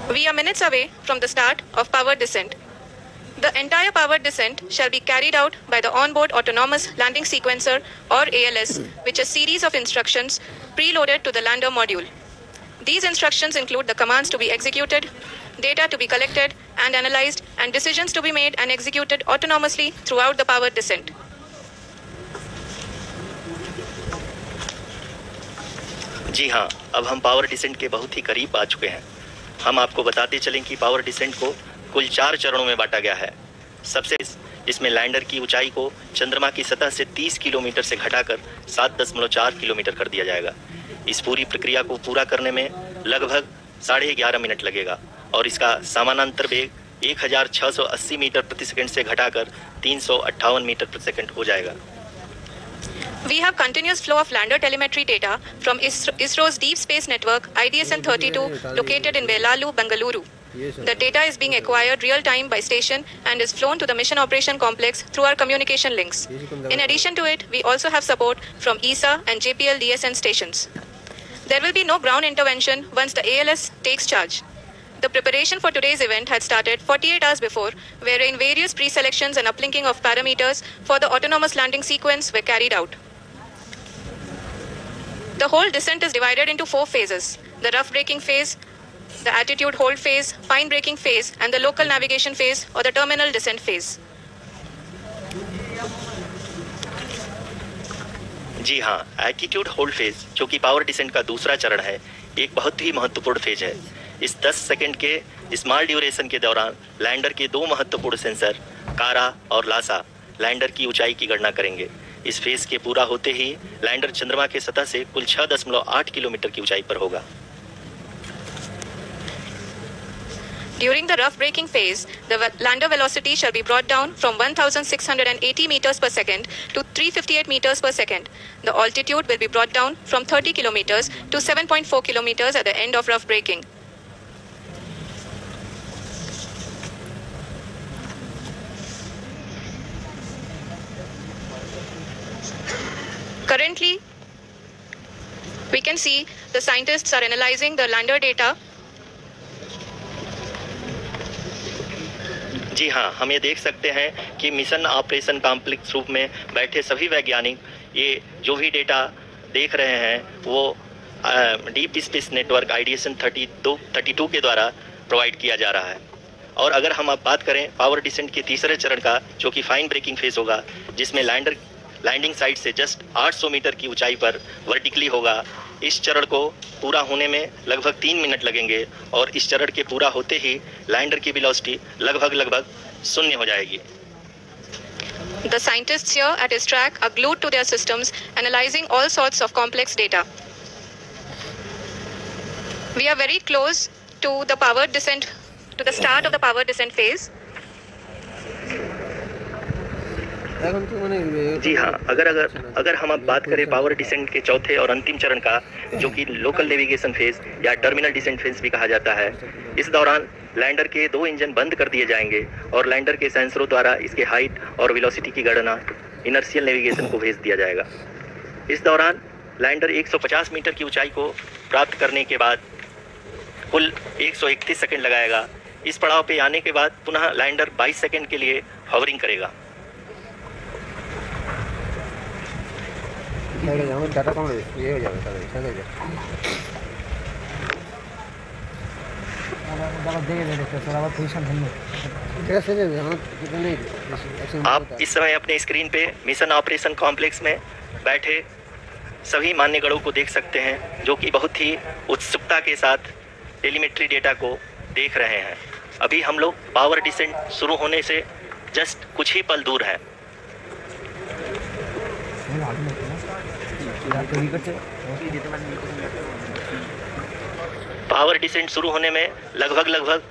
We are minutes away from the start of powered descent. The entire powered descent shall be carried out by the onboard autonomous landing sequencer or ALS, which is a series of instructions preloaded to the lander module. These instructions include the commands to be executed, data to be collected and analyzed, and decisions to be made and executed autonomously throughout the powered descent. जी हाँ, अब हम power descent के बहुत ही करीब आ चुके हैं। हम आपको बताते चलें कि पावर डिसेंट को कुल 4 चरणों में बांटा गया है। सबसे जिसमें लैंडर की ऊंचाई को चंद्रमा की सतह से 30 किलोमीटर से घटाकर 7.4 किलोमीटर कर दिया जाएगा। इस पूरी प्रक्रिया को पूरा करने में लगभग 11.5 मिनट लगेगा और इसका समानांतर वेग 1680 मीटर प्रति सेकंड से घटाकर 358 मीटर प्रति सेकंड हो जाएगा। We have continuous flow of lander telemetry data from ISRO's Deep Space Network IDSN-32 located in Velalu, Bengaluru. The data is being acquired real-time by station and is flown to the Mission Operation Complex through our communication links. In addition to it, we also have support from ESA and JPL DSN stations. There will be no ground intervention once the ALS takes charge. The preparation for today's event had started 48 hours before, wherein various pre-selections and uplinking of parameters for the autonomous landing sequence were carried out. The whole descent is divided into 4 phases: the rough braking phase, the attitude hold phase, fine braking phase, and the local navigation phase or the terminal descent phase. जी हाँ, attitude hold phase जो कि power descent का दूसरा चरण है, एक बहुत ही महत्वपूर्ण फेज है। इस 10 सेकंड के स्मॉल ड्यूरेशन के दौरान लैंडर के 2 महत्वपूर्ण सेंसर कारा और लासा लैंडर की ऊंचाई की गणना करेंगे। इस फेज के पूरा होते ही लैंडर चंद्रमा के सतह से कुल 6.8 किलोमीटर की ऊंचाई पर होगा। During the rough braking phase, the lander velocity shall be brought down from 1,680 meters per second to 358 meters per second. The altitude will be brought down from 30 kilometers to 7.4 kilometers at the end of rough braking. Currently, we can see the scientists are analyzing the lander data. जी हाँ, हम ये देख सकते हैं कि mission operation complex रूप में बैठे सभी वैज्ञानिक ये जो भी डेटा देख रहे हैं वो डीप स्पेस नेटवर्क IDSN-32 के द्वारा प्रोवाइड किया जा रहा है। और अगर हम अब बात करें पावर डिसेंट के तीसरे चरण का, जो कि फाइन ब्रेकिंग फेज होगा, जिसमें लैंडर लैंडिंग साइट से जस्ट 800 मीटर की ऊंचाई पर वर्टिकली होगा। इस चरण को पूरा होने में लगभग 3 मिनट लगेंगे और इस चरण के पूरा होते ही लैंडर की वेलोसिटी लगभग 0 हो जाएगी। The scientists here at his track are glued to their systems, analyzing all sorts of complex data. We are very close to the powered descent, to the start of the powered descent phase. जी हाँ, अगर हम अब बात करें power descent के चौथे और अंतिम चरण का, जो कि लोकल नेविगेशन फेज या टर्मिनल डिसेंट फेज भी कहा जाता है, इस दौरान लैंडर के 2 इंजन बंद कर दिए जाएंगे और लैंडर के सेंसरों द्वारा इसके हाइट और वेलोसिटी की गणना इनर्शियल नेविगेशन को भेज दिया जाएगा। इस दौरान लैंडर 150 मीटर की ऊंचाई को प्राप्त करने के बाद कुल 131 सेकंड लगाएगा। इस पड़ाव पे आने के बाद पुनः लैंडर 22 सेकंड के लिए हॉवरिंग करेगा। डाटा कम ये हो जाएगा। आप इस समय अपने स्क्रीन पे मिशन ऑपरेशन कॉम्प्लेक्स में बैठे सभी मान्यगणों को देख सकते हैं, जो कि बहुत ही उत्सुकता के साथ टेलीमेट्री डेटा को देख रहे हैं। अभी हम लोग पावर डिसेंट शुरू होने से जस्ट कुछ ही पल दूर हैं। पावर डिसेंट शुरू होने में लगभग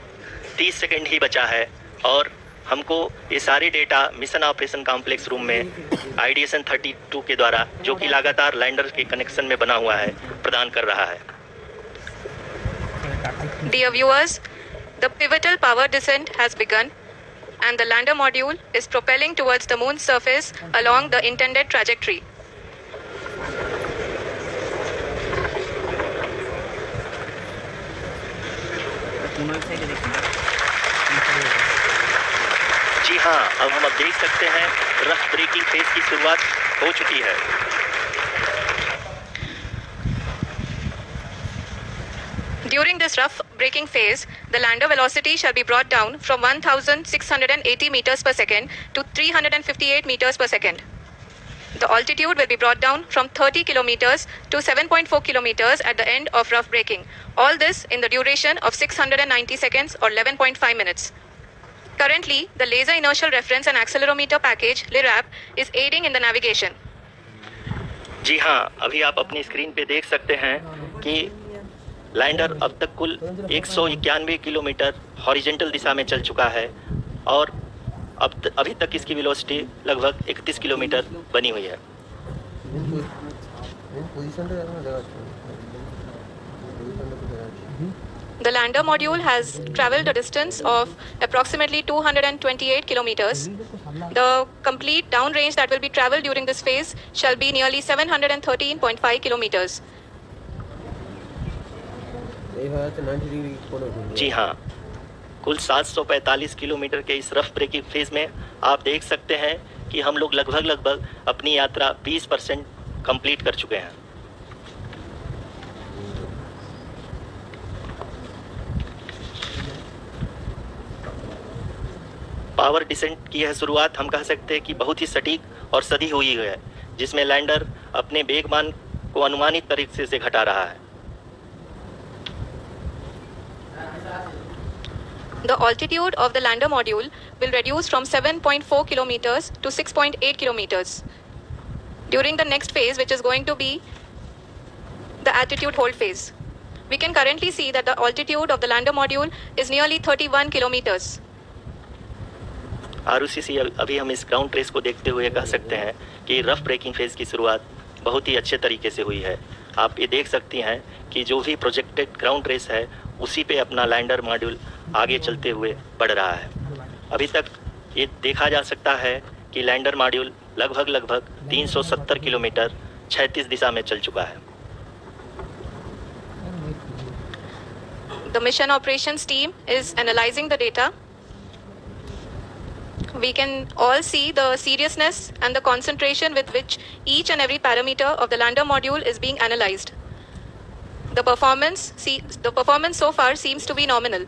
30 सेकंड ही बचा है और हमको ये सारे data mission operation complex room में IDSN-32 के द्वारा, जो कि लगातार लैंडर के कनेक्शन में बना हुआ है, प्रदान कर रहा है। Dear viewers, the pivotal power descent has begun and the lander module is propelling towards the moon's surface along the intended trajectory. जी हाँ, अब हम देख सकते हैं रफ ब्रेकिंग फेज की शुरुआत हो चुकी है। During this rough braking phase, the lander velocity shall be brought down from 1,680 meters per second to 358 meters per second. The altitude will be brought down from 30 kilometers to 7.4 kilometers at the end of rough braking. All this in the duration of 690 seconds or 11.5 minutes. Currently, the Laser Inertial Reference and Accelerometer package (LIRAP) is aiding in the navigation. जी हाँ, अभी आप अपनी screen पे देख सकते हैं कि lander अब तक कुल 191 किलोमीटर हॉरिजॉन्टल दिशा में चल चुका है और अभी तक इसकी वेलोसिटी लगभग 31 किलोमीटर बनी हुई है। The lander module has traveled a distance of approximately 228 kilometers. The complete downrange that will be traveled during this phase shall be nearly 713.5 kilometers. जी हाँ, कुल 745 किलोमीटर के इस रफ ब्रेकिंग फेज में आप देख सकते हैं कि हम लोग लगभग अपनी यात्रा 20% कंप्लीट कर चुके हैं। पावर डिसेंट की यह शुरुआत हम कह सकते हैं कि बहुत ही सटीक और सधी हुई है, जिसमें लैंडर अपने वेगमान को अनुमानित तरीके से घटा रहा है। The altitude of the lander module will reduce from 7.4 kilometers to 6.8 kilometers. During the next phase, which is going to be the attitude hold phase, we can currently see that the altitude of the lander module is nearly 31 kilometers. ROCC अभी हम इस ground race को देखते हुए कह सकते हैं कि रफ ब्रेकिंग फेज की शुरुआत बहुत ही अच्छे तरीके से हुई है। आप ये देख सकती हैं कि जो भी प्रोजेक्टेड ग्राउंड रेस है उसी पे अपना लैंडर मॉड्यूल आगे चलते हुए बढ़ रहा है। अभी तक ये देखा जा सकता है कि लैंडर मॉड्यूल लगभग 370 किलोमीटर क्षैतिज दिशा में चल चुका है। The mission operations team is analyzing the data. We can all see the seriousness and the concentration with which each and every parameter of the lander module is being analyzed. The performance so far seems to be nominal.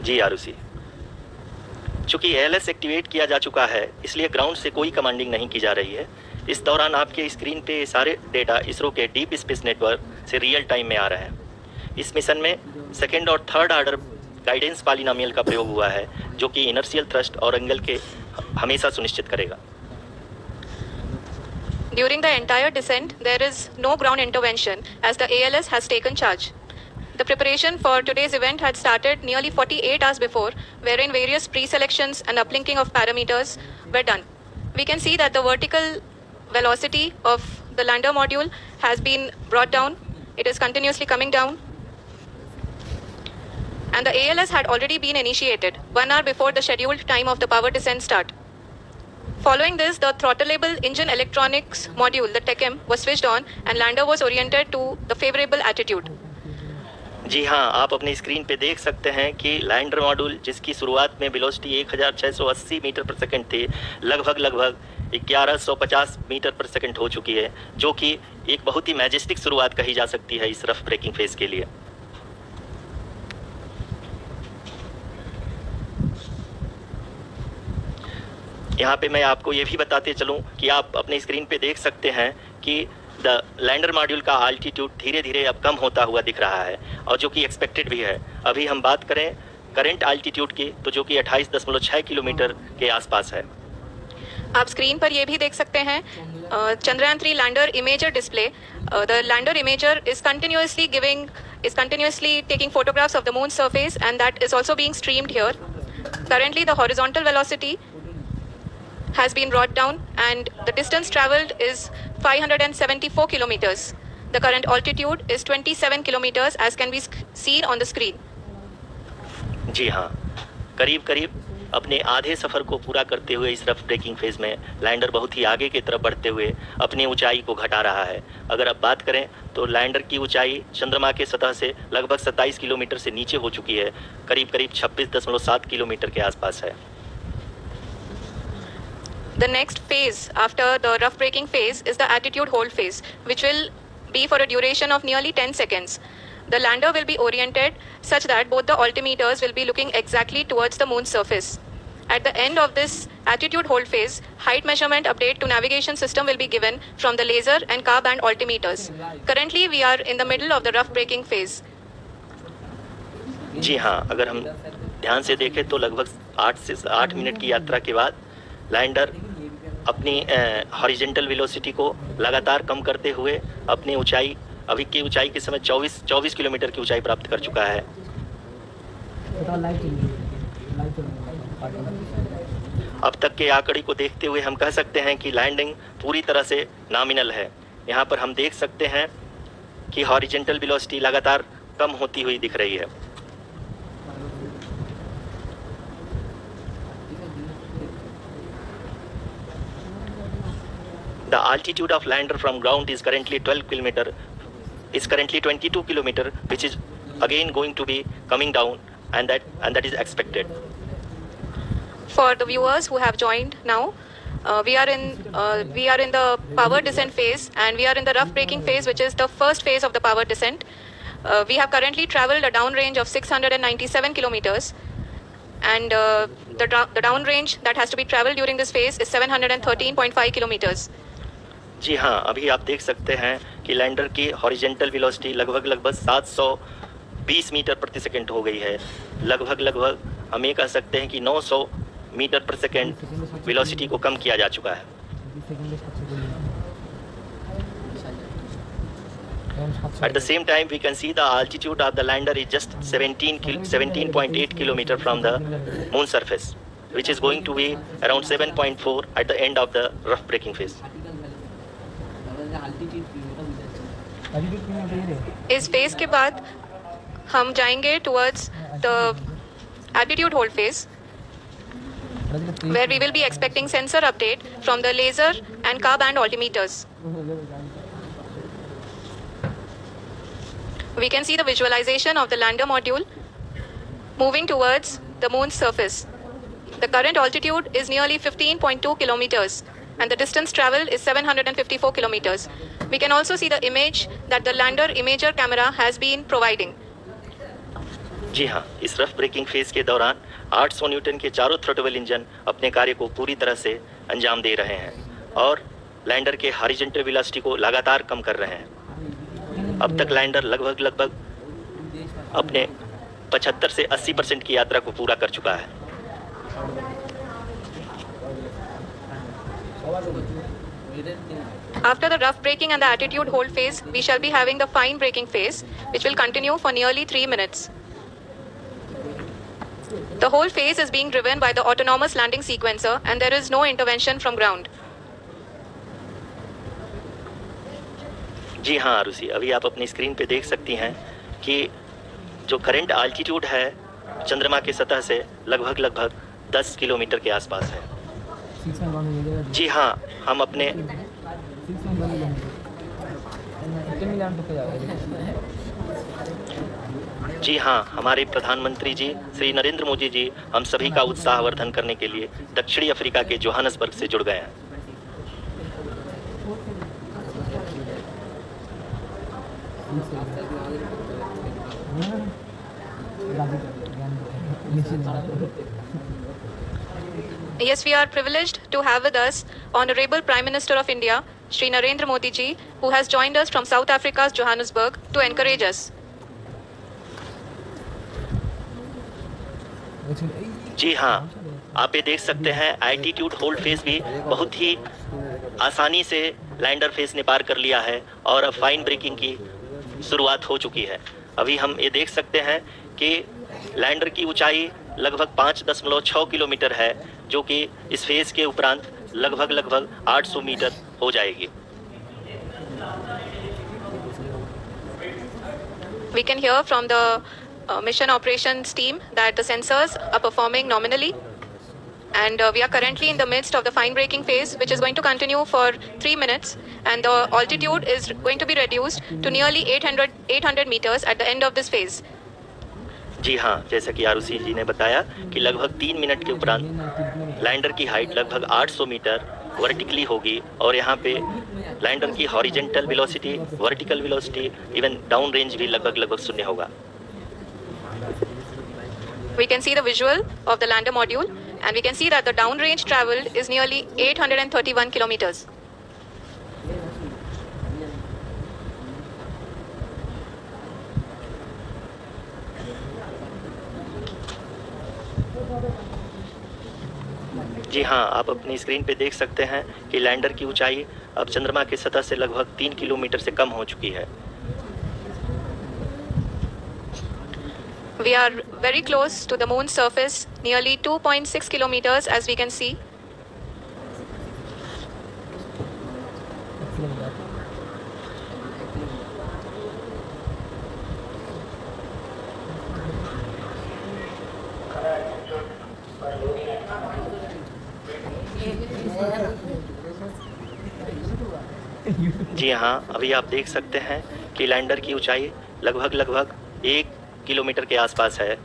जी आरुषि, चूंकि ALS activate किया जा चुका है, इसलिए ground से कोई commanding नहीं की जा रही है। इस दौरान आपके स्क्रीन पे सारे डेटा इसरो के डीप स्पेस नेटवर्क से रियल टाइम में आ रहे हैं। इस मिशन में सेकेंड और थर्ड ऑर्डर गाइडेंस पॉलिनोमियल का प्रयोग हुआ है, जो कि इनर्शियल थ्रस्ट और एंगल के हमेशा सुनिश्चित करेगा। During the entire descent, there is no ground intervention as the ALS has taken charge. The preparation for today's event had started nearly 48 hours before, wherein various pre-selections and uplinking of parameters were done. We can see that the vertical velocity of the lander module has been brought down. It is continuously coming down. And the ALS had already been initiated 1 hour before the scheduled time of the power descent start. Following this, the throttleable engine electronics module, the TECM, was switched on and lander was oriented to the favorable attitude. जी हाँ, आप अपनी screen पे देख सकते हैं कि lander module जिसकी शुरुआत में वेलोसिटी 1680 मीटर पर सेकंड थी, लगभग 1150 मीटर पर सेकंड हो चुकी है, जो कि एक बहुत ही मैजेस्टिक शुरुआत कही जा सकती है इस रफ ब्रेकिंग फेज के लिए। यहाँ पे मैं आपको ये भी बताते चलूँ कि आप अपने स्क्रीन पे देख सकते हैं कि द लैंडर मॉड्यूल का आल्टीट्यूड धीरे धीरे अब कम होता हुआ दिख रहा है, और जो कि एक्सपेक्टेड भी है। अभी हम बात करें करंट आल्टीट्यूड की, तो जो कि 28.6 किलोमीटर के आसपास है। आप स्क्रीन पर ये भी देख सकते हैं Chandrayaan 3 lander imager display. The lander imager is continuously taking photographs of the moon's surface, and that is also being streamed here. Currently the horizontal velocity has been brought down and the distance traveled is 574 kilometers. The current altitude is 27 kilometers as can be seen on the screen. जी हाँ, करीब अपने आधे सफ़र को पूरा करते हुए इस rough breaking phase में लैंडर बहुत ही आगे की तरफ बढ़ते हुए अपनी ऊंचाई को घटा रहा है। अगर अब बात करें तो लैंडर की ऊंचाई चंद्रमा के सतह से लगभग 27 किलोमीटर से नीचे हो चुकी है, करीब 26.7 किलोमीटर के आसपास है। The next phase after the rough braking phase is the attitude hold phase, which will be for a duration of nearly 10 seconds. The lander will be oriented such that both the altimeters will be looking exactly towards the moon's surface. At the end of this attitude hold phase, height measurement update to navigation system will be given from the laser and car band altimeters. Currently, we are in the middle of the rough braking phase. जी हाँ, अगर हम ध्यान से देखें तो लगभग 8 से 8 minute की यात्रा के बाद लैंडर अपनी हॉरिजेंटल वेलोसिटी को लगातार कम करते हुए अपनी ऊंचाई, अभी की ऊंचाई के समय 24 किलोमीटर की ऊंचाई प्राप्त कर चुका है। अब तक के आंकड़े को देखते हुए हम कह सकते हैं कि लैंडिंग पूरी तरह से नॉमिनल है। यहाँ पर हम देख सकते हैं कि हॉरिजेंटल वेलोसिटी लगातार कम होती हुई दिख रही है। The altitude of lander from ground is currently 22 kilometer, which is again going to be coming down, and that is expected. For the viewers who have joined now, we are in the power descent phase, and we are in the rough braking phase, which is the first phase of the power descent. We have currently traveled a downrange of 697 kilometers, and the downrange that has to be traveled during this phase is 713.5 kilometers. जी हाँ, अभी आप देख सकते हैं कि lander की horizontal velocity लगभग 720 metre प्रति सेकंड हो गई है। लगभग हम ये कह सकते हैं कि 900 मीटर पर सेकंड वेलोसिटी को कम किया जा चुका है। At the same time, we can see the altitude of the lander is just 17.8 kilometer from the moon surface, which is going to be around 7.4 at the end of the rough braking phase. इस phase के बाद हम जाएंगे towards the attitude hold phase, where we will be expecting sensor update from the laser and car band altimeters. We can see the visualization of the lander module moving towards the moon's surface. The current altitude is nearly 15.2 kilometers, and the distance traveled is 754 kilometers. We can also see the image that the lander imager camera has been providing. जी हाँ, इस rough breaking phase के दौरान 800 Newton के चारों throttle engine अपने कार्य को पूरी तरह से अंजाम दे रहे हैं और लैंडर के हॉरिजॉन्टल वेलोसिटी को लगातार कम कर रहे हैं। अब तक लैंडर लगभग अपने 75 से 80% की यात्रा को पूरा कर चुका है। After the rough braking and the attitude hold phase, we shall be having the fine braking phase, which will continue for nearly 3 minutes. The whole phase is being driven by the autonomous landing sequencer, and there is no intervention from ground. जी हाँ आरुषि, अभी आप अपनी screen पे देख सकती हैं कि जो करंट आल्टीट्यूड है चंद्रमा के सतह से लगभग 10 किलोमीटर के आसपास है। जी हाँ, हम अपने जी हाँ, हमारे प्रधानमंत्री जी श्री नरेंद्र मोदी जी हम सभी का उत्साहवर्धन करने के लिए दक्षिणी अफ्रीका के जोहान्सबर्ग से जुड़ गए हैं। Yes, we are privileged to have with us Honorable Prime Minister of India, Shri Narendra Modi ji, who has joined us from South Africa's Johannesburg to encourage us. जी हाँ, आप ये देख सकते हैं एल्टीट्यूड होल्ड फेज भी बहुत ही आसानी से लैंडर फेज ने पार कर लिया है और अब फाइन ब्रेकिंग की शुरुआत हो चुकी है। अभी हम ये देख सकते हैं कि लैंडर की ऊंचाई लगभग 5.6 किलोमीटर है, जो कि इस फेज के उपरांत लगभग 800 मीटर हो जाएगी। We can hear from the mission operations team that the sensors are performing nominally. And we are currently in the midst of the fine braking phase, which is going to continue for 3 minutes, and the altitude is going to be reduced to nearly 800 meters at the end of this phase. जी हाँ, जैसा कि आरुषि जी ने बताया कि लगभग 3 minute के उपरांत lander की हाइट लगभग 800 मीटर वर्टिकली होगी और यहाँ पे लैंडर की horizontal velocity, vertical velocity, even down range भी लगभग शून्य होगा। We can see the visual of the lander module, and we can see that the downrange traveled is nearly 831 kilometers. जी हाँ, आप अपनी स्क्रीन पे देख सकते हैं कि लैंडर की ऊंचाई अब चंद्रमा की सतह से लगभग 3 किलोमीटर से कम हो चुकी है। We are very close to the moon's surface, nearly 2.6 kilometers, as we can see. जी हाँ, अभी आप देख सकते हैं कि लैंडर की ऊंचाई लगभग 1 किलोमीटर के आसपास है।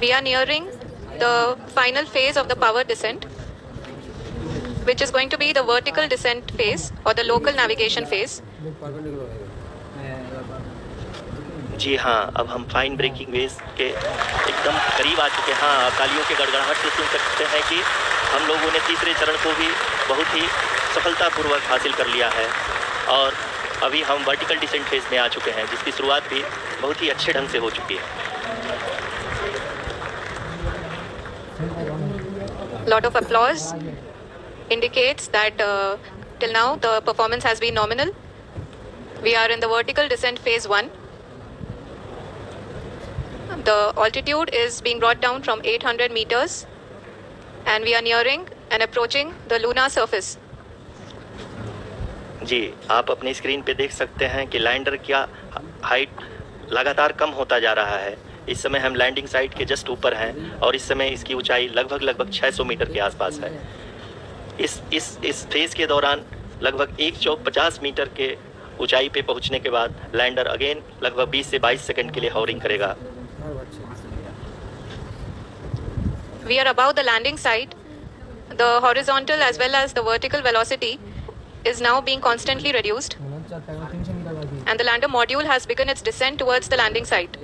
We are nearing the final phase of the power descent, which is going to be the vertical descent phase or the local navigation phase. जी हाँ, अब हम फाइन ब्रेकिंग वेव के एकदम करीब आ चुके हैं। हाँ, तालियों के गड़गड़ाहट से सुन सकते हैं कि हम लोगों ने तीसरे चरण को भी बहुत ही सफलतापूर्वक हासिल कर लिया है और अभी हम वर्टिकल डिसेंट फेज में आ चुके हैं, जिसकी शुरुआत भी बहुत ही अच्छे ढंग से हो चुकी है। Lot of applause indicates that till now the performance has been nominal. We are in the vertical descent phase 1. The altitude is being brought down from 800 meters, and we are nearing and approaching the lunar surface. जी, आप अपनी screen पे देख सकते हैं कि lander का height लगातार कम होता जा रहा है। इस समय हम लैंडिंग साइट के जस्ट ऊपर हैं और इस समय इसकी ऊंचाई लगभग 600 मीटर के आसपास है। इस फेज के दौरान लगभग 150 मीटर के ऊंचाई पे पहुंचने के बाद लैंडर अगेन लगभग 20 से 22 सेकंड के लिए हॉवरिंग करेगा। We are above the landing site. The horizontal as well as the vertical velocity is now being constantly reduced, and the lander module has begun its descent towards the landing site.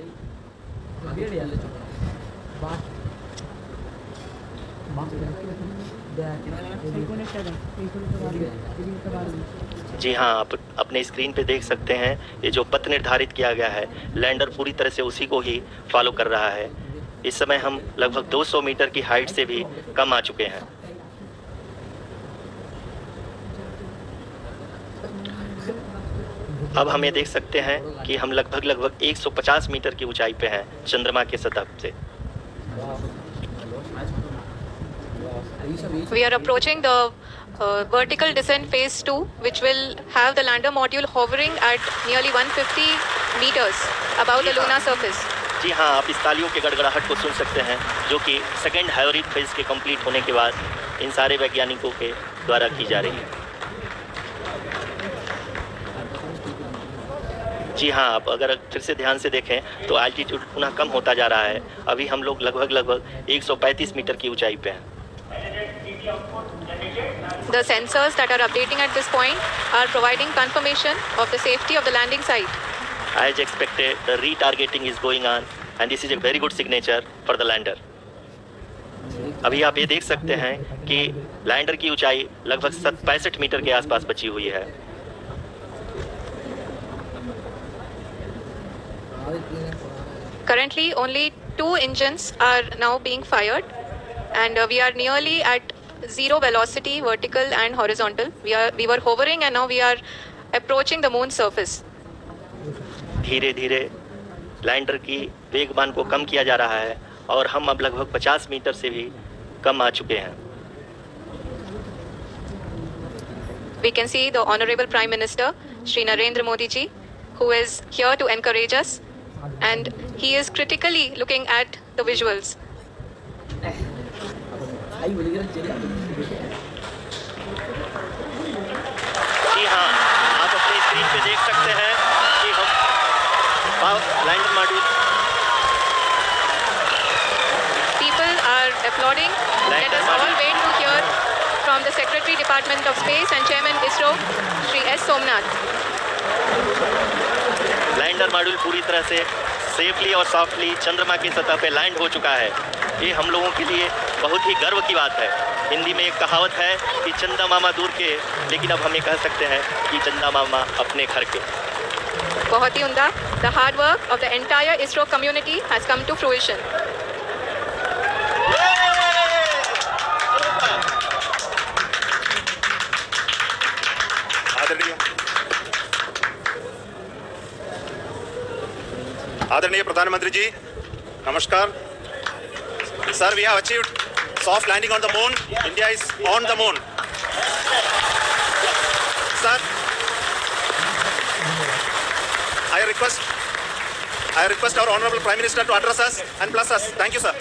जी हाँ, आप अपने screen पे देख सकते हैं ये जो पथ निर्धारित किया गया है, लैंडर पूरी तरह से उसी को ही फॉलो कर रहा है। इस समय हम लगभग 200 मीटर की हाइट से भी कम आ चुके हैं। अब हम ये देख सकते हैं कि हम लगभग 150 मीटर की ऊंचाई पे हैं चंद्रमा के सतह से। We are approaching the vertical descent phase 2, which will have the lander module hovering at nearly 150 meters above the lunar surface. जी हाँ, आप इस तालियों के गड़गड़ाहट को सुन सकते हैं, जो कि सेकेंड हाइब्रिड फेज के कंप्लीट होने के बाद इन सारे वैज्ञानिकों के द्वारा की जा रही है। जी हाँ, आप अगर फिर से ध्यान से देखें तो एल्टीट्यूड पुनः कम होता जा रहा है। अभी हम लोग लगभग 135 मीटर की ऊंचाई पे हैं। The sensors that are updating at this point are providing confirmation of the safety of the landing site. As expected, the retargeting is going on, and this is a very good signature for the lander. अभी आप ये देख सकते हैं कि lander की ऊंचाई लगभग 65 मीटर के आसपास बची हुई है। Currently, only 2 engines are now being fired, and we are nearly at zero velocity, vertical and horizontal. We were hovering, and now we are approaching the moon's surface. धीरे धीरे लैंडर की वेगमान को कम किया जा रहा है और हम अब लगभग 50 मीटर से भी कम आ चुके हैं। We can see the Honorable Prime Minister, Shri Narendra Modi ji, who is here to encourage us, and he is critically looking at the visuals. जी हाँ, आप अपनी स्क्रीन पे देख सकते हैं कि हम lander module People are applauding. Let us all wait to hear from the Secretary Department of Space and Chairman ISRO, Shri S. Somnath. Lander module पूरी तरह से सेफली और सॉफ्टली चंद्रमा की सतह पे लैंड हो चुका है। ये हम लोगों के लिए बहुत ही गर्व की बात है। हिंदी में एक कहावत है कि चंदा मामा दूर के, लेकिन अब हम ये कह सकते हैं कि चंदा मामा अपने घर के। बहुत ही उम्दा. The hard work of the entire ISRO community has come to fruition. आदरणीय प्रधानमंत्री जी, नमस्कार sir. We have achieved soft landing on the moon. India is on the moon. Sir, I request our Honorable Prime Minister to address us and bless us. Thank you, sir.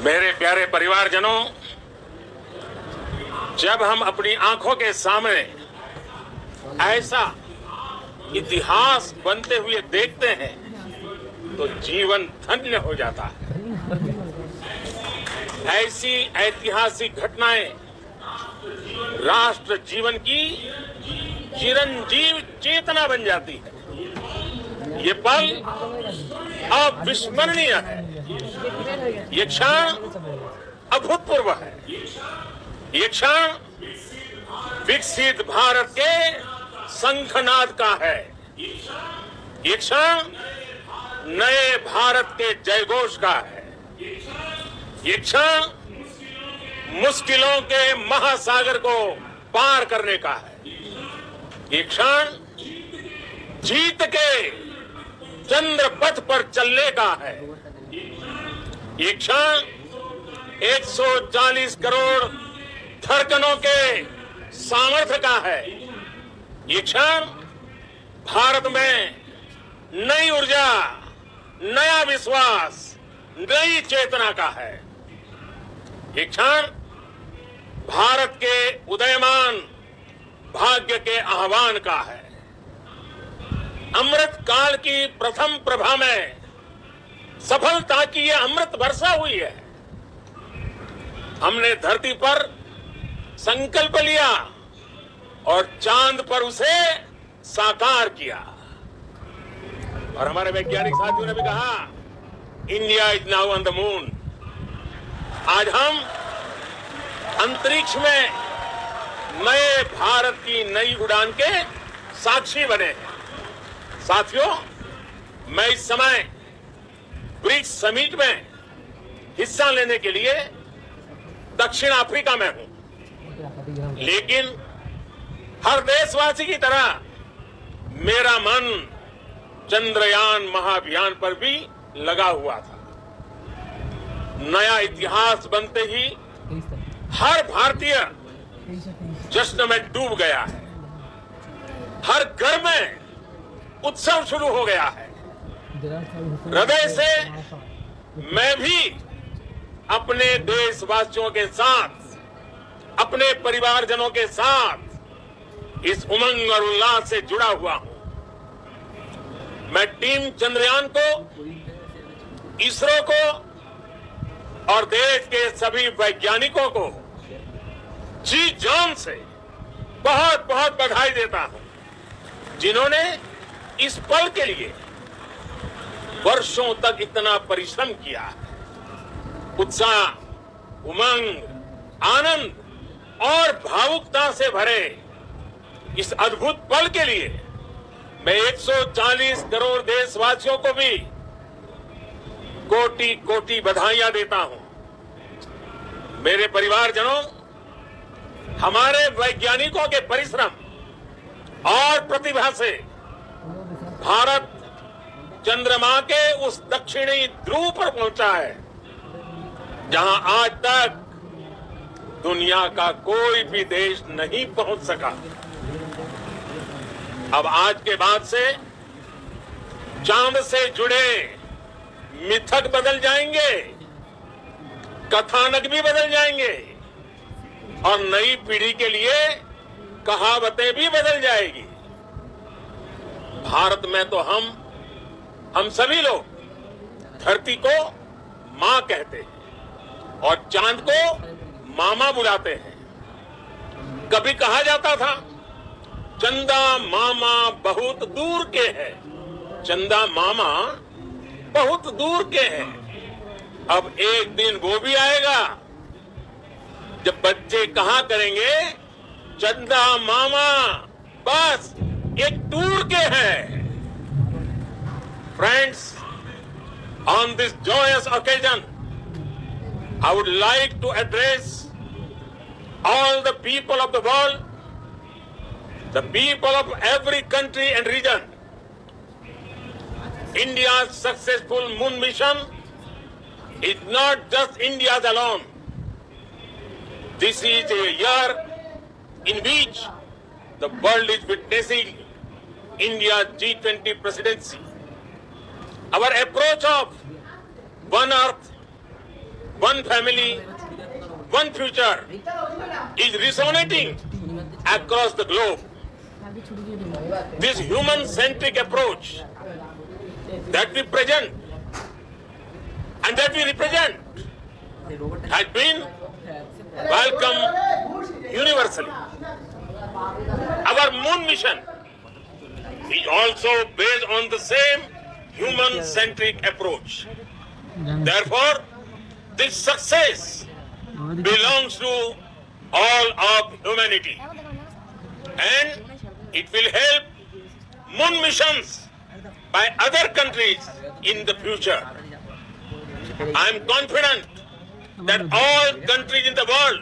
मेरे प्यारे परिवारजनों, जब हम अपनी आंखों के सामने ऐसा इतिहास बनते हुए देखते हैं तो जीवन धन्य हो जाता है। ऐसी ऐतिहासिक घटनाएं राष्ट्र जीवन की चिरंजीव चेतना बन जाती है। ये पल अविस्मरणीय है। ये क्षण अभूतपूर्व है। ये क्षण विकसित भारत के शंखनाद का है। ये क्षण नए भारत के जयघोष का है। ये क्षण मुश्किलों के महासागर को पार करने का है। ये क्षण जीत के चंद्र पथ पर चलने का है। ये क्षण 140 करोड़ धड़कनों के सामर्थ्य का है। ये क्षण भारत में नई ऊर्जा, नया विश्वास, नई चेतना का है। ये क्षण भारत के उदयमान भाग्य के आह्वान का है। अमृत काल की प्रथम प्रभा में सफलता की ये अमृत वर्षा हुई है। हमने धरती पर संकल्प लिया और चांद पर उसे साकार किया। और हमारे वैज्ञानिक साथियों ने भी कहा, India is now on the moon. आज हम अंतरिक्ष में नए भारत की नई उड़ान के साक्षी बने हैं। साथियों, मैं इस समय ब्रिक्स समिट में हिस्सा लेने के लिए दक्षिण अफ्रीका में हूं, लेकिन हर देशवासी की तरह मेरा मन चंद्रयान महाअभियान पर भी लगा हुआ था। नया इतिहास बनते ही हर भारतीय जश्न में डूब गया है। हर घर में उत्सव शुरू हो गया है। हृदय से मैं भी अपने देशवासियों के साथ, अपने परिवारजनों के साथ इस उमंग और उल्लास से जुड़ा हुआ हूं। मैं टीम चंद्रयान को, इसरो को और देश के सभी वैज्ञानिकों को जी जान से बहुत बहुत बधाई देता हूं, जिन्होंने इस पल के लिए वर्षों तक इतना परिश्रम किया है। उत्साह, उमंग, आनंद और भावुकता से भरे इस अद्भुत पल के लिए मैं 140 करोड़ देशवासियों को भी कोटि कोटि बधाइयां देता हूं। मेरे परिवारजनों, हमारे वैज्ञानिकों के परिश्रम और प्रतिभा से भारत चंद्रमा के उस दक्षिणी ध्रुव पर पहुंचा है, जहां आज तक दुनिया का कोई भी देश नहीं पहुंच सका। अब आज के बाद से चांद से जुड़े मिथक बदल जाएंगे, कथानक भी बदल जाएंगे और नई पीढ़ी के लिए कहावतें भी बदल जाएगी। भारत में तो हम सभी लोग धरती को मां कहते हैं और चांद को मामा बुलाते हैं। कभी कहा जाता था चंदा मामा बहुत दूर के हैं, चंदा मामा बहुत दूर के हैं। अब एक दिन वो भी आएगा जब बच्चे कहा करेंगे चंदा मामा बस एक दूर के हैं। Friends, on this joyous occasion, I would like to address all the people of the world, the people of every country and region. India's successful moon mission is not just India's alone. This is a year in which the world is witnessing India's G20 presidency. Our approach of one earth, one family, one future is resonating across the globe. This human-centric approach that we present and that we represent has been welcomed universally. Our moon mission is also based on the same human-centric approach. Therefore, this success belongs to all of humanity, and it will help moon missions by other countries in the future. I am confident that all countries in the world